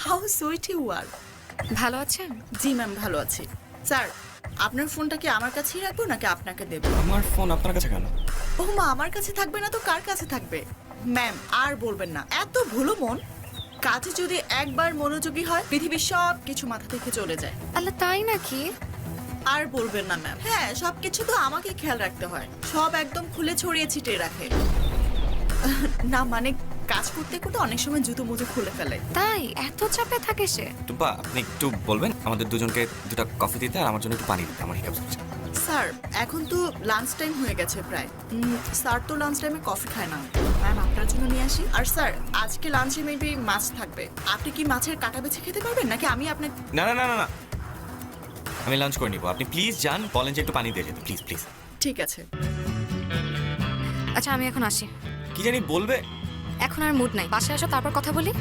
How sweet you আর। ভালো আছেন? জি ma'am, ভালো আছি। স্যার, আপনার ফোনটা কি আমার কাছেই রাখবো নাকি আপনাকে দেবো? আমার ফোন আপনার কাছে কেন? ও মা, আমার কাছে থাকবে না তো কার কাছে থাকবে? ম্যাম, আর বলবেন না, এত ভুলো মন। কাজে যদি একবার মনোযোগী হয় পৃথিবীর সব কিছু মাথা থেকে চলে যায়। আল্লাহ, তাই নাকি? আর বলবেন না ম্যাম। হ্যাঁ, সবকিছু তো আমাকে খেয়াল রাখতে হয়, সব একদম খুলে ছড়িয়ে ছিটিয়ে রাখে। না মানে, কাজ করতে করতে অনেক সময় জুতো মুজো খুলে ফেলে। তাই এত চাপে থাকে সে? টুম্পা, আপনি একটু বলবেন আমাদের দুজনকে দুটো কফি দিতে আর আমার জন্য একটু পানি দিতে, আমার হিকাপস হচ্ছে। স্যার, এখন তো লাঞ্চ টাইম হয়ে গেছে প্রায়। স্যার তো লাঞ্চ টাইমে কফি খায় না। ম্যাম, আপনার জন্য নিয়ে আসি। আর স্যার, আজকে লাঞ্চে মেবি মাছ থাকবে। আপনি কি মাছের কাটা বেছে খেতে পারবেন নাকি আমি আপনাকে? না না না না না, আমি লাঞ্চ করে নিব। আপনি প্লিজ যান, বলেন যে একটু পানি দিয়ে যেতে, প্লিজ প্লিজ। ঠিক আছে। আচ্ছা, আমি এখন আসি। কি জানি বলবে। এখন আর মুড নাই, বাসায় আসো তারপর কথা বলি।